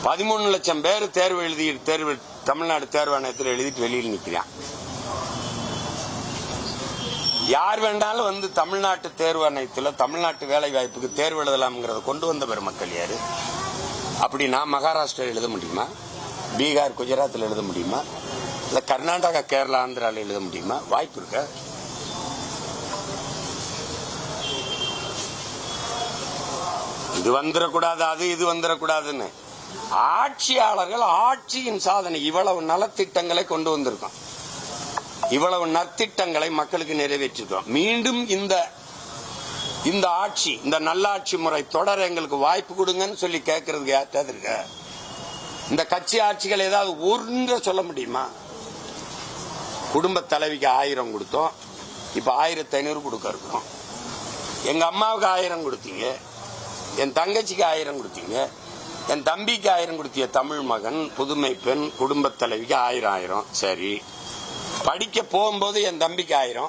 13 லட்சம் பேர் தேர்வு தமிழ்நாடு தேர்வாணையத்தில் எழுதிட்டு வெளியில் நிற்கிறான். யார் வேண்டாலும் வந்து தமிழ்நாட்டு தேர்வாணையத்தில் தமிழ்நாட்டு வேலை வாய்ப்புக்கு தேர்வு எழுதலாம்ங்கிறத கொண்டு வந்த பெருமக்கள் யாரு? அப்படி நான் மகாராஷ்டிரா எழுத முடியுமா? பீகார், குஜராத்தில் எழுத முடியுமா? இல்ல கர்நாடகா, கேரளா, ஆந்திராவில் எழுத முடியுமா? வாய்ப்பு இருக்க? இது வந்துடக்கூடாது, அது இது வந்துடக்கூடாதுன்னு ஆட்சியாளர்கள் ஆட்சியின் சாதனை இவ்வளவு நலத்திட்டங்களை கொண்டு வந்திருக்கோம், இவ்வளவு நற்திட்டங்களை மக்களுக்கு நிறைவேற்றிருக்கோம். மீண்டும் இந்த ஆட்சி, இந்த நல்லாட்சி முறை தொடர எங்களுக்கு வாய்ப்பு கொடுங்கன்னு சொல்லி கேட்கறதுக்கு யார்ட்டாவது இருக்க? இந்த கட்சி ஆட்சிகள் ஏதாவது ஒன்று சொல்ல முடியுமா? குடும்ப தலைவிக்கு 1000 கொடுத்தோம், இப்ப 1500 கொடுக்க இருக்கிறோம். எங்க அம்மாவுக்கு 1000 கொடுத்தீங்க, என் தங்கச்சிக்கு 1000 கொடுத்தீங்க, என் தம்பிக்கு 1000 கொடுத்தீங்க. தமிழ் மகன், புதுமை பெண், குடும்ப தலைவிக்கு 1000. சரி, படிக்க போகும்போது என் தம்பிக்கு 1000,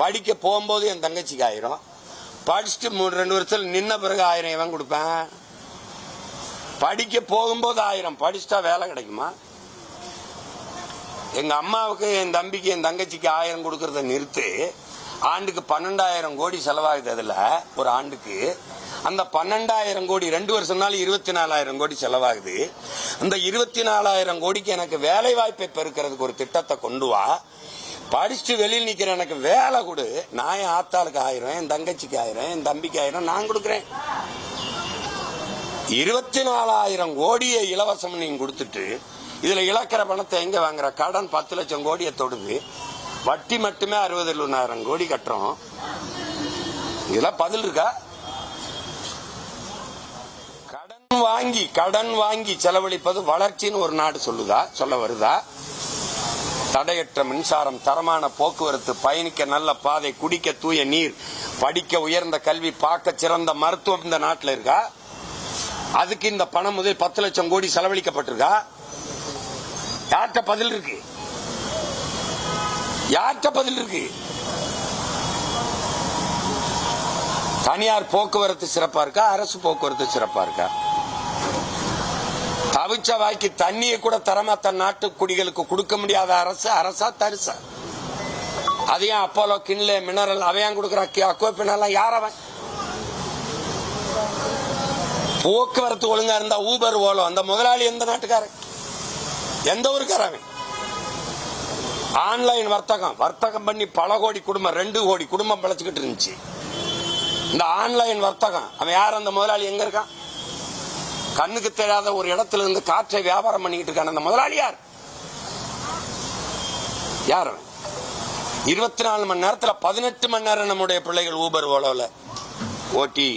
படிக்க போகும்போது என் தங்கச்சிக்கு 1000, படிச்சுட்டு 2 வருஷத்துல நின்ன பிறகு 1000 எவன் கொடுப்பேன்? படிக்க போகும்போது 1000, படிச்சுட்டா வேலை கிடைக்குமா? எங்க அம்மாவுக்கு, என் தம்பிக்கு, என் தங்கச்சிக்கு 1000 கொடுக்கறத நிறுத்து. ஆண்டுக்கு 12,000 கோடி செலவாகுது. அதுல ஒரு ஆண்டுக்கு அந்த 12,000 கோடி 2 வருஷம்னாலும் 24,000 கோடி செலவாகுது. அந்த 24,000 கோடிக்கு எனக்கு வேலை வாய்ப்பை பெருக்கிறதுக்கு ஒரு திட்டத்தை கொண்டு வா. படிச்சுட்டு வெளியில் நிக்கிற எனக்கு வேலை கொடு. நான் என் ஆத்தாளுக்கு 1000, என் தங்கச்சிக்கு 1000, என் தம்பிக்கு 1000 நான் கொடுக்குறேன். 24,000 கோடியை இலவசம் நீங்க கொடுத்துட்டு இதுல இழக்கிற பணத்தை எங்க வாங்குற? கடன் 10 லட்சம் கோடியை தொடுது, வட்டி மட்டுமே 60,000 கோடி கட்டுறோம். இதெல்லாம் பதில் இருக்கா? கடன் வாங்கி செலவழிப்பது வளர்ச்சின்னு ஒரு நாடு சொல்ல வருதா? தடையற்ற மின்சாரம், தரமான போக்குவரத்து, பயணிக்க நல்ல பாதை, குடிக்க தூய நீர், படிக்க உயர்ந்த கல்வி, பார்க்க சிறந்த மருத்துவம் இந்த நாட்டில் இருக்கா? அதுக்கு இந்த பணம் முதல் 10 லட்சம் கோடி செலவழிக்கப்பட்டிருக்கா? யார்கிட்ட பதில் இருக்கு? யார்கிட்ட பதில் இருக்கு? தனியார் போக்குவரத்து சிறப்பா இருக்கா? அரசு போக்குவரத்து சிறப்பா இருக்கா? தவிச்ச வாய்க்கு தண்ணியை கூட தரமா தன் நாட்டு குடிகளுக்கு கொடுக்க முடியாத அரசா தரிசா? அதையும் அப்போலோ, கிண்லே, மினரல் அவையான் கொடுக்குற அக்வாபினெல்லாம் யாரவன்? போக்குவரத்து ஒழுங்கா இருந்தா ஊபர், ஓலோ அந்த முதலாளி எந்த நாட்டுக்காரன்? எந்த ஊருக்காரன்? ஆன்லைன் வர்த்தகம் பண்ணி பல கோடி குடும்பம், 2 கோடி குடும்பம் பிழைச்சுக்கிட்டு இருந்துச்சு. இந்த ஆன்லைன் வர்த்தகம் அவன் யார்? அந்த முதலாளி எங்க இருக்கான்? கண்ணுக்கு தெரியாத ஒரு இடத்துல இருந்து காற்றை வியாபாரம் பண்ணிக்கிட்டு இருக்கான அந்த முதலாளி யார்? யார்? 24 மணி நேரத்துல 18 மணி நேரம் நம்முடைய பிள்ளைகள் ஊபர், ஓலோல ஓட்டி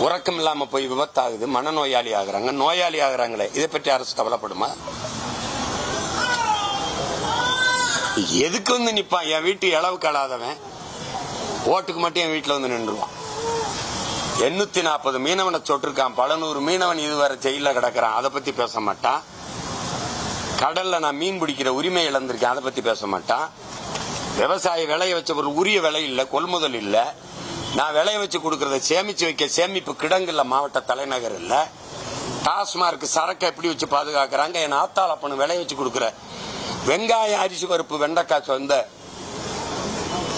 உறக்கம் இல்லாம போய் விபத்தாகுது, மனநோயாளி ஆகுறாங்க, நோயாளி ஆகுறாங்களே. இதை பற்றி அரசு கவலைப்படுமா? எதுக்கு வந்து நிப்பான்? என் வீட்டு இளவு கலாதவன் ஓட்டுக்கு மட்டும் என் வீட்டுல வந்து நின்றுவான். 840 மீனவனை சொட்டிருக்கான், பல 100 மீனவன் இதுவரை ஜெயில கிடக்கிறான், அதை பத்தி பேச மாட்டான். கடல்ல நான் மீன் பிடிக்கிற உரிமை இழந்திருக்கேன், அதை பத்தி பேச மாட்டான். விவசாய விளைய வச்ச ஒரு உரிய விலை இல்ல, கொள்முதல் இல்ல. நான் விளைய வச்சு கொடுக்கறத சேமிச்சு வைக்க சேமிப்பு கிடங்கு இல்ல, மாவட்ட தலைநகர் இல்ல. டாஸ்மார்க் சரக்கை எப்படி வச்சு பாதுகாக்கிறாங்க? என் ஆத்தாள் அப்பனு விளைய வச்சு கொடுக்குற வெங்காயம், அரிசி, பருப்பு, வெண்டைக்காய், சொந்த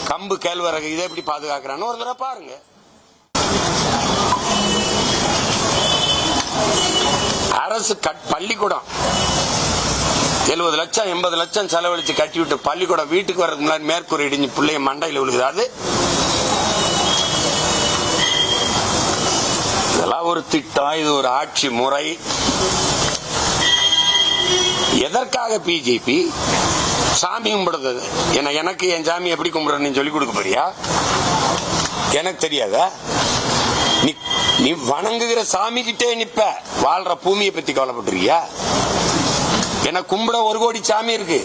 கம்பு, கேழ்வரகு இதை எப்படி பாதுகாக்கிறான்னு ஒரு தடவை பாருங்க. அரசு பள்ளிக்கூடம் 70 லட்சம் 80 லட்சம் செலவழிச்சு கட்டி விட்டு பள்ளிக்கூடம் வீட்டுக்கு வர்றதுக்கு முன்னாடி மேற்கூரை இடிஞ்சு பிள்ளைய மண்டையில் விழுகுது. இதெல்லாம் ஒரு திட்டம், இது ஒரு ஆட்சி முறை. எதற்காக பிஜேபி சாமி கும்பிடுறது? எனக்கு என் சாமி எப்படி கும்பிடுறன்னு சொல்லி கொடுக்க போறியா? எனக்கு தெரியாத? நீ வணங்குகிற சாமி கிட்டே நிப்ப, வாழ்ற பூமியை பத்தி கவலைப்பட்டிருக்கியா? எனக்கு கும்பிட 1 கோடி சாமி இருக்கு,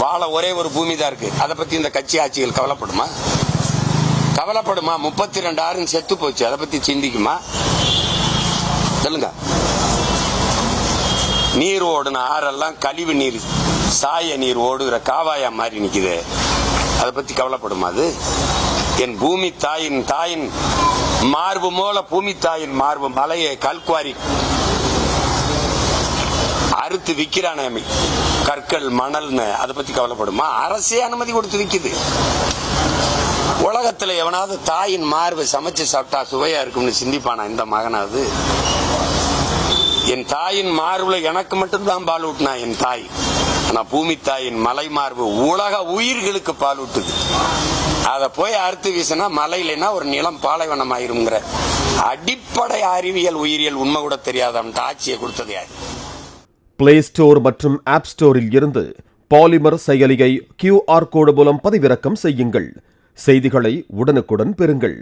வாழ ஒரே ஒரு பூமி தான் இருக்கு. அதை பத்தி இந்த கட்சி ஆட்சிகள் கவலைப்படுமா? 32 ஆறு செத்து போச்சு, அதை பத்தி சிந்திக்குமா? சொல்லுங்க. நீர் ஓடுன ஆறெல்லாம் கழிவு நீர், சாய நீர் ஓடுகிற காவாயா மாதிரி நிக்குது, அதை பத்தி கவலைப்படுமா? அது என் பூமி தாயின் மார்பு போல பூமி தாயின் மார்பு மலையை கல்குவாரி அறுத்து விக்கிறானே கற்கள் மணல்னு, அதை பத்தி கவலைப்படுமா? அரசே அனுமதி கொடுத்து விக்குது. உலகத்துல எவனாவது தாயின் மார்பை சமைச்சு சாப்பிட்டா சுவையா இருக்கும்னு சிந்திப்பானா இந்த மகனாவது? என் தாயின் மார்புல எனக்கு மட்டும்தான் பால் ஊட்டினா என் தாய். ஆனா பூமி தாயின் மலை மார்பு உலக உயிர்களுக்கு பால் ஊட்டுது. அதை போய் அறுத்து வீசினா மலையிலனா ஒரு நிலம் பாலைவனம் ஆயிருங்கிற அடிப்படை அறிவியல் உயிரியல் உண்மை கூட தெரியாத ஆட்சியை கொடுத்தது யாரு? பிளே ஸ்டோர் மற்றும் ஆப் ஸ்டோரில் இருந்து பாலிமர் செயலியை QR கோடு மூலம் பதிவிறக்கம் செய்யுங்கள். செய்திகளை உடனுக்குடன் பெறுங்கள்.